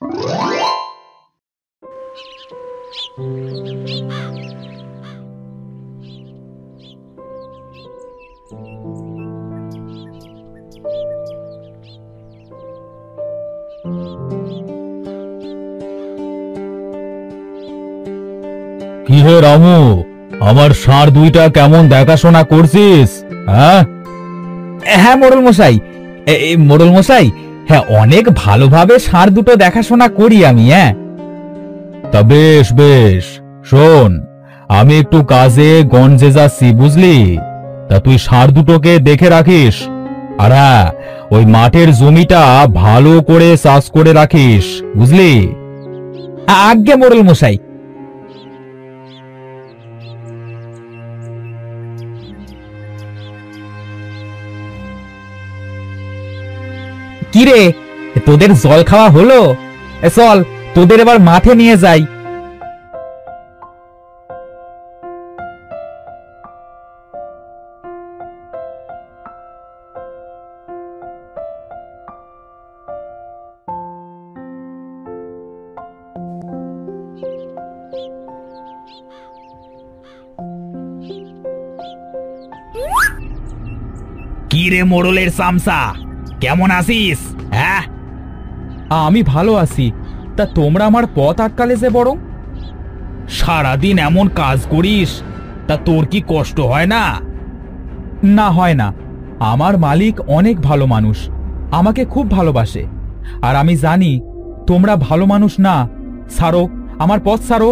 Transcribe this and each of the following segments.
কি হে রামু, আমার ষাঁড় দুইটা কেমন দেখাশোনা করছিস? হ্যাঁ হ্যাঁ মোড়ল মশাই, মোড়ল মশাই, হ্যাঁ অনেক ভালোভাবে ষাঁড় দুটো দেখাশোনা করি আমি। হ্যাঁ তা বেশ বেশ, শোন, আমি একটু কাজে গঞ্জে যাচ্ছি, বুঝলি? তা তুই ষাঁড় দুটোকে দেখে রাখিস। আর হ্যাঁ, ওই মাঠের জমিটা ভালো করে চাষ করে রাখিস, বুঝলি? আজ্ঞে মোড়ল মশাই। কিরে, তোদের জল খাওয়া হলো? চল তোদের এবার মাঠে নিয়ে যাই। কি রে মোড়লের সামসা, কেমন আছিস? হ্যাঁ আমি ভালো আছি, তা তোমরা আমার পথ আটকালে যে বড়? সারাদিন এমন কাজ করিস, তা তোর কি কষ্ট হয় না? না, হয় না। আমার মালিক অনেক ভালো মানুষ, আমাকে খুব ভালোবাসে। আর আমি জানি তোমরা ভালো মানুষ না। ছাড়ো, আমার পথ ছাড়ো,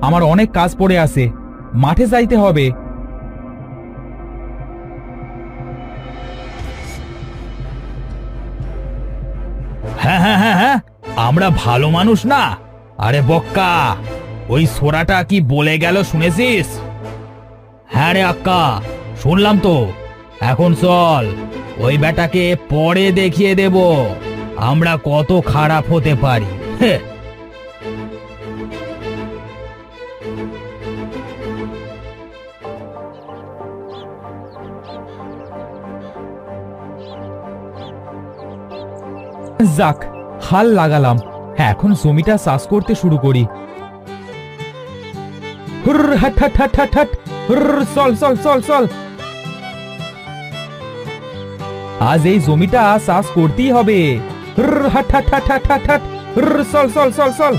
আমার অনেক কাজ পড়ে আছে, মাঠে যাইতে হবে। হ্যাঁ হ্যাঁ হ্যাঁ হ্যাঁ, আমরা ভালো মানুষ না? আরে বক্কা, ওই সোরাটা কি বলে গেল শুনেছিস? হ্যাঁ রে আক্কা, শুনলাম তো। এখন চল, ওই বেটাকে পরে দেখিয়ে দেব আমরা কত খারাপ হতে পারি। যাক, হাল লাগালাম, এখন জমিটা চাষ করতে শুরু করি। হুর হাট হাট হাট হাট হাট, হুর চল চল চল চল। আজ এই জমিটা চাষ করতেই হবে। হুর হাট হাট হাট হাট হাট হাট, হুর চল চল চল চল।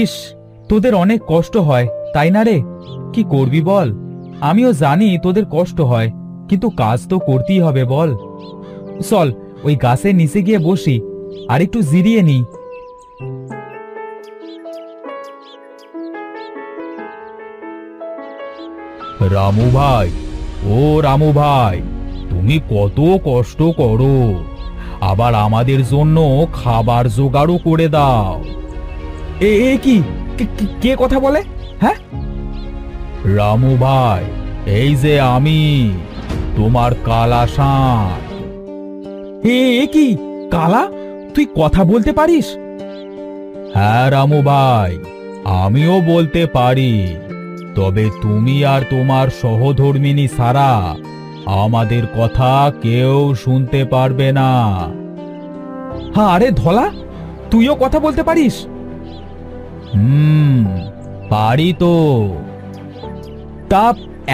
ইস, তোদের অনেক কষ্ট হয় তাই না রে? কি করবি বল? আমিও জানি তোদের কষ্ট হয়, কিন্তু কাজ তো করতেই হবে বল। চল ওই গাছের নিচে গিয়ে বসি আর একটু জিরিয়ে নি। রামু ভাই, ও রামু ভাই, তুমি কত কষ্ট করো, আবার আমাদের জন্য খাবার জোগাড়ও করে দাও। এ কি, কে কথা বলে? হ্যাঁ রামু ভাই, এই যে আমি, তোমার কালা ষাঁড়। এ কি কালা, তুই কথা বলতে পারিস? হ্যাঁ রামু ভাই, আমিও বলতে পারি, তবে তুমি আর তোমার সহধর্মিনী ছাড়া আমাদের কথা কেউ শুনতে পারবে না। হ্যাঁ, আরে ধলা, তুইও কথা বলতে পারিস? পারি তো। তা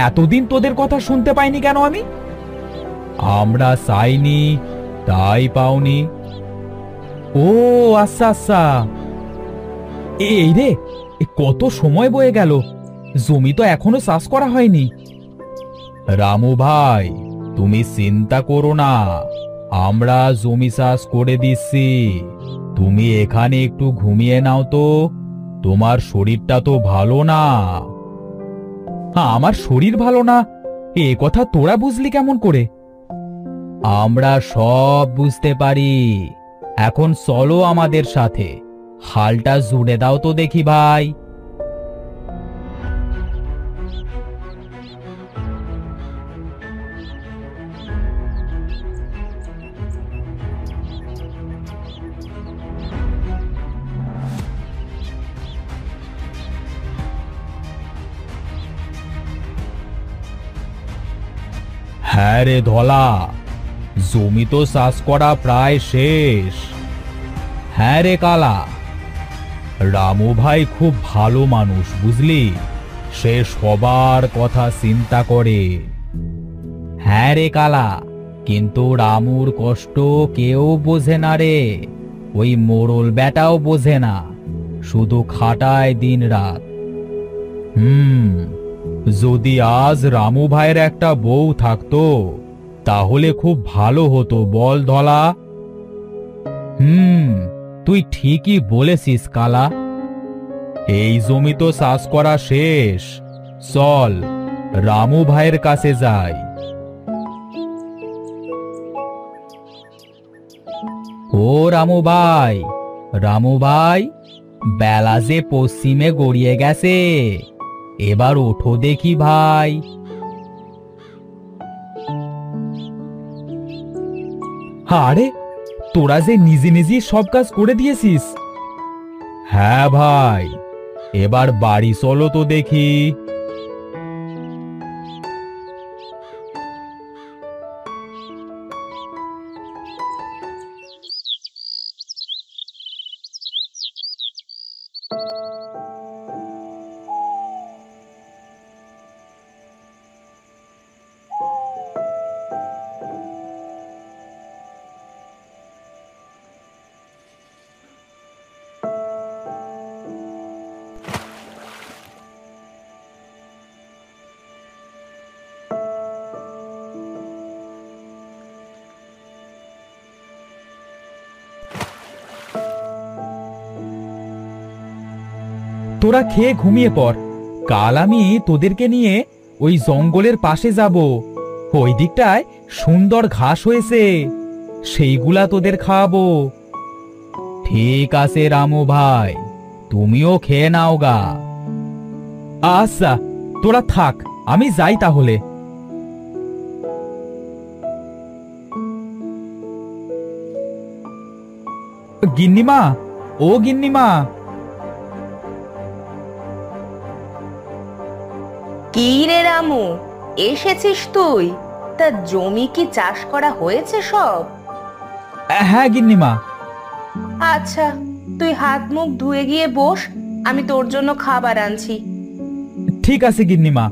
এতদিন তোদের কথা শুনতে পাইনি কেন আমি? আমরা চাইনি তাই পাওনি। ও আচ্ছা আচ্ছা। এই রে, কত সময় বয়ে গেল, জমি তো এখনো চাষ করা হয়নি। রামু ভাই, তুমি চিন্তা করো না, আমরা জমি চাষ করে দিচ্ছি। তুমি এখানে একটু ঘুমিয়ে নাও তো, তোমার শরীরটা তো ভালো না। আমার শরীর ভালো না এ কথা তোরা বুঝলি কেমন করে? আমরা সব বুঝতে পারি। এখন চলো আমাদের সাথে, হালটা জুড়ে দাও তো দেখি ভাই। রে ধলা, জমি তো চাষ করা প্রায় শেষ। হ্যাঁ রে কালা, রামু ভাই খুব ভালো মানুষ বুঝলি, সে সবার কথা চিন্তা করে। হ্যাঁ রে কালা, কিন্তু রামুর কষ্ট কেউ বোঝে না রে, ওই মোড়ল বেটাও বোঝে না, শুধু খাটায় দিন রাত। যদি আজ রামু ভাইয়ের একটা বউ থাকতো তাহলে খুব ভালো হতো বল ধলা। তুই ঠিকই বলেছিস কালা। এই জমি তো চাষ করা শেষ, চল রামু ভাইয়ের কাছে যাই। ও রামু ভাই, রামু ভাই, বেলা যে পশ্চিমে গড়িয়ে গেছে, এবার ওঠো দেখি ভাই। আরে তোরা যে নিজে নিজেই সব কাজ করে দিয়েছিস। হ্যাঁ ভাই, এবার বাড়ি চলো তো দেখি। তোরা খেয়ে ঘুমিয়ে পড়, কাল আমি তোদেরকে নিয়ে ওই জঙ্গলের পাশে যাব। ওই দিকটায় সুন্দর ঘাস হয়েছে, সেইগুলা তোদের খাওয়াবো। ঠিক আছে রামু ভাই, তুমিও খেয়ে নাও গা। আচ্ছা তোরা থাক, আমি যাই তাহলে। গিন্নিমা, ও গিন্নিমা। কি রে রামু, এসেছিস তুই? তা জমি কি চাষ করা হয়েছে সব? হ্যাঁ গিন্নিমা। আচ্ছা, তুই হাত মুখ ধুয়ে গিয়ে বস, আমি তোর জন্য খাবার আনছি। ঠিক আছে গিন্নিমা।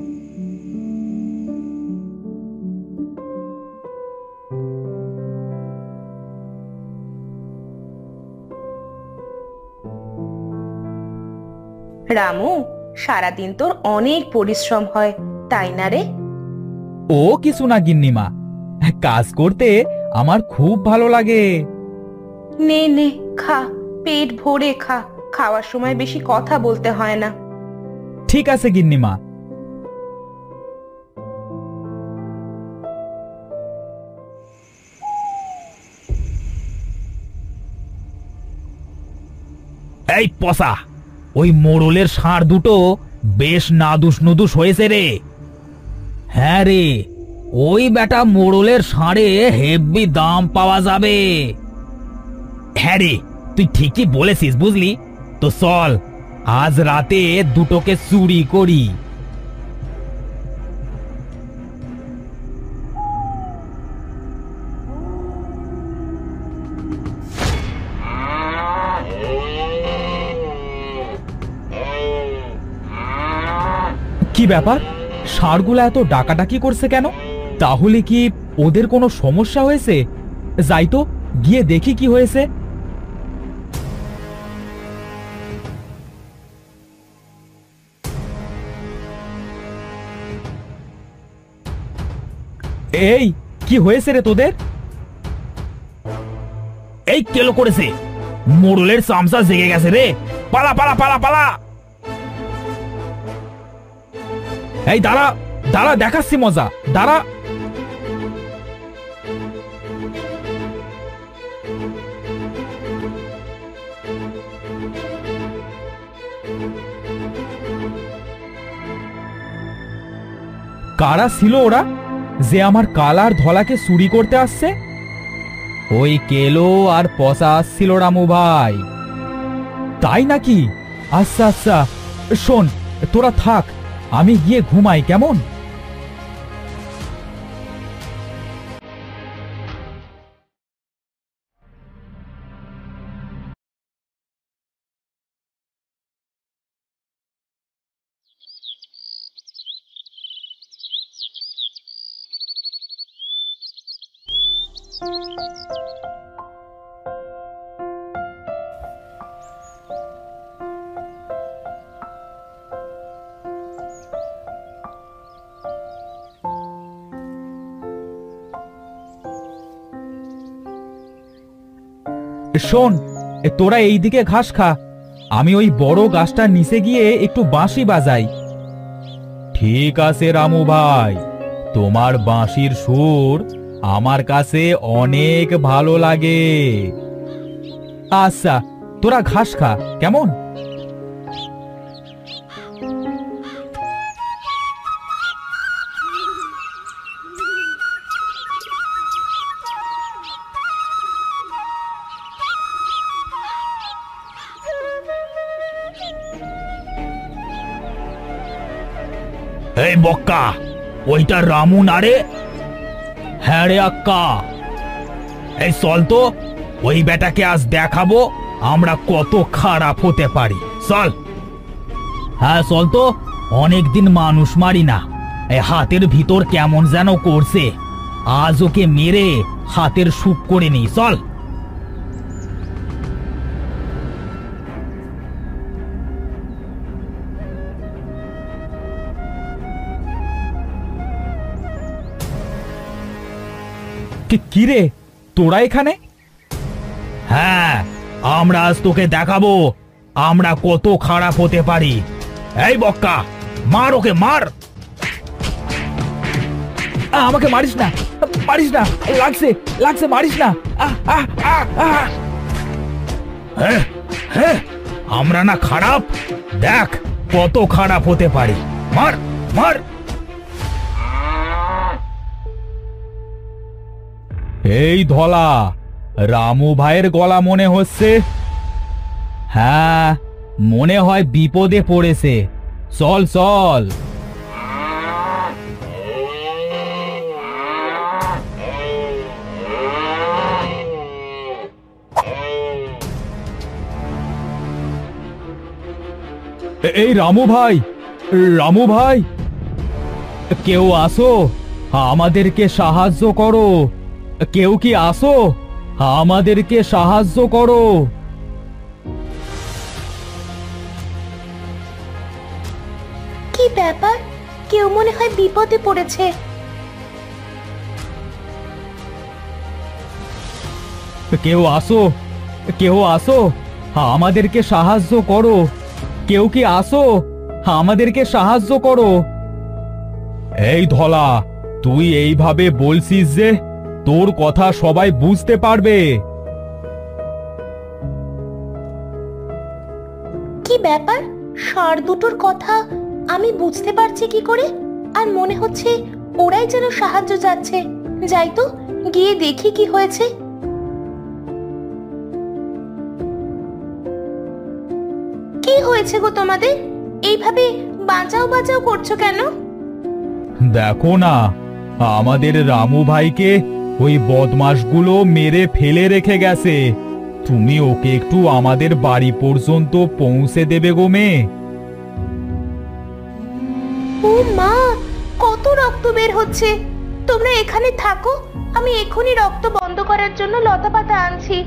রামু, সারাদিন তোর অনেক পরিশ্রম হয়, তাই না রে? ও কিছু না গিন্নিমা, কাজ করতে আমার খুব ভালো লাগে। নে নে খা, পেট ভরে খা, খাওয়ার সময় বেশি কথা বলতে হয় না। ঠিক আছে গিন্নিমা। এই পসা, ওই মোড়লের ষাঁড় দুটো বেশ নাদুস নুদুস হয়েছে রে। হ্যাঁ রে, ওই বেটা মোড়লের ষাঁড়ে হেব্বি দাম পাওয়া যাবে। হ্যাঁ রে, তুই ঠিকই বলেছিস বুঝলি, তো চল আজ রাতে দুটোকে চুরি করি। কি ব্যাপার, ষাঁড়গুলা এত ডাকাডাকি করছে কেন? তাহলে কি ওদের কোনো সমস্যা হয়েছে? যাই তো, গিয়ে দেখি কি হয়েছে। এই কি হয়েছে রে তোদের? এই কেলো করেছে, মোড়লের চামচা জেগে গেছে রে। পালা পালা পালা পালা। এই দাঁড়া দাঁড়া, দেখাচ্ছি মজা, দাঁড়া। কারা ছিল ওরা যে আমার কালার ধলাকে চুরি করতে আসছে? ওই কেলো আর পচা আসছিল রামু ভাই। তাই নাকি? আচ্ছা আচ্ছা, শোন তোরা থাক, আমি গিয়ে ঘুমাই কেমন? শোন, তোরা এইদিকে ঘাস খা, আমি ওই বড় গাছটার নিচে গিয়ে একটু বাঁশি বাজাই। ঠিক আছে রামু ভাই, তোমার বাঁশির সুর আমার কাছে অনেক ভালো লাগে। আচ্ছা, তোরা ঘাস খা কেমন? এই বক্কা, ওইটা রামু না রে? হ্যাঁ রে আক্কা। এই চল তো, ওই বেটাকে আজ দেখাবো আমরা কত খারাপ হতে পারি। চল। হ্যাঁ চল তো, অনেকদিন মানুষ মারি না, এই হাতের ভিতর কেমন যেন করছে, আজ ওকে মেরে হাতের সুপ করে নি। চল। কি রে, তোরা এখানে? হ্যাঁ, আমরা আজ তোকে দেখাবো আমরা কত খারাপ হতে পারি। এই বক্কা, মার ওকে, মার। আমাকে মারিস না, মারিস না, লাগছে লাগছে, মারিস না। হ্যাঁ হ্যাঁ, আমরা না খারাপ? দেখ কত খারাপ হতে পারি। মার মার। এই ধলা, রামু ভাইয়ের গলা মনে হচ্ছে। হ্যাঁ, মনে হয় বিপদে পড়েছে। চল চল। এই রামু ভাই, রামু ভাই, কেউ আসো, আমাদেরকে সাহায্য করো। কেউ কি আসো, আমাদেরকে সাহায্য করো। কি ব্যাপার? কেউ মনে হয় বিপদে পড়েছে। কেউ আসো, কেউ আসো, আমাদেরকে সাহায্য করো। কেউ কি আসো, আমাদেরকে সাহায্য করো। এই ধলা, তুই এইভাবে বলছিস যে তোর কথা সবাই বুঝতে পারবে। কি ব্যাপার? ষাঁড় দুটোর কথা আমি বুঝতে পারছি কি করে? আর মনে হচ্ছে ওরাই যেন সাহায্য চাচ্ছে। যাই তো, গিয়ে দেখি কি হয়েছে। কি হয়েছে গো তোমাদের? এইভাবে বাঁচাও বাঁচাও করছো কেন? দেখো না, আমাদের রামু ভাইকে ওই বদমাশগুলো মেরে ফেলে রেখে গেছে। তুমি ওকে একটু আমাদের বাড়ি পর্যন্ত পৌঁছে দেবে গো মেয়ে। ও মা, কত রক্ত বের হচ্ছে। তোমরা এখানে থাকো, আমি এখনই রক্ত বন্ধ করার জন্য লতাপাতা আনছি।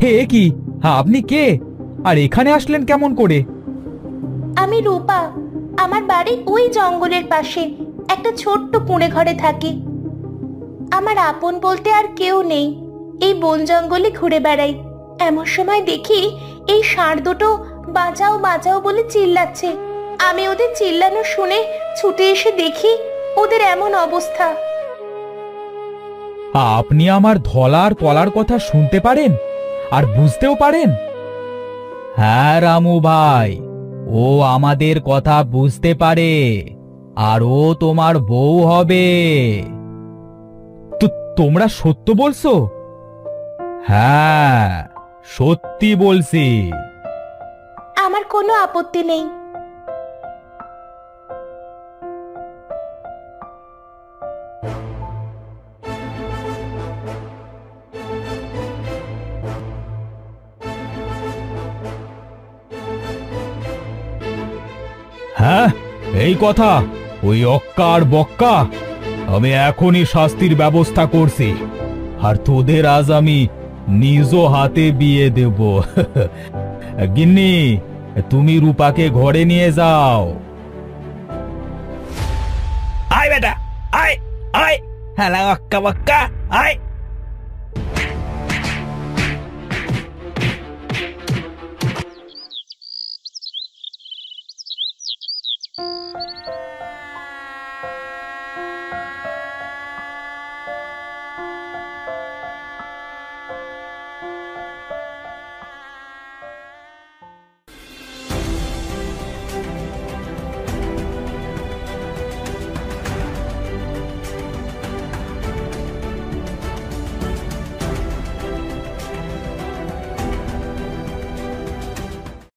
হে কি, আপনি কে? আর এখানে আসলেন কেমন করে? আমি রূপা, আমার বাড়ি ওই জঙ্গলের পাশে একটা ছোট্ট কুঁড়ে ঘরে থাকি। আমার আপন বলতে আর কেউ নেই, এই বন জঙ্গলে ঘুরে বেড়াই। এমন সময় দেখি এই ষাঁড় দুটো বাঁচাও বাঁচাও বলে চিল্লাচ্ছে। আমি ওদের চিল্লানো শুনে ছুটে এসে দেখি ওদের এমন অবস্থা। আপনি আমার ধলার কলার কথা শুনতে পারেন আর বুঝতেও পারেন? হ্যাঁ রামু ভাই, ও আমাদের কথা বুঝতে পারে, আর ও তোমার বউ হবে। তো তোমরা সত্য বলছো? হ্যাঁ, সত্যি বলছি। আমার কোনো আপত্তি নেই। হ্যাঁ, এই কথা। ওই অক্কা আর বক্কা, আমি এখনই শাস্তির ব্যবস্থা করছি, আর তোদের আজ আমি নিজ হাতে বিয়ে দেব। গিন্নি, তুমি রূপাকে ঘরে নিয়ে যাও। আয় বেটা, আয় আয়, হ্যালো অক্কা বক্কা, আয়।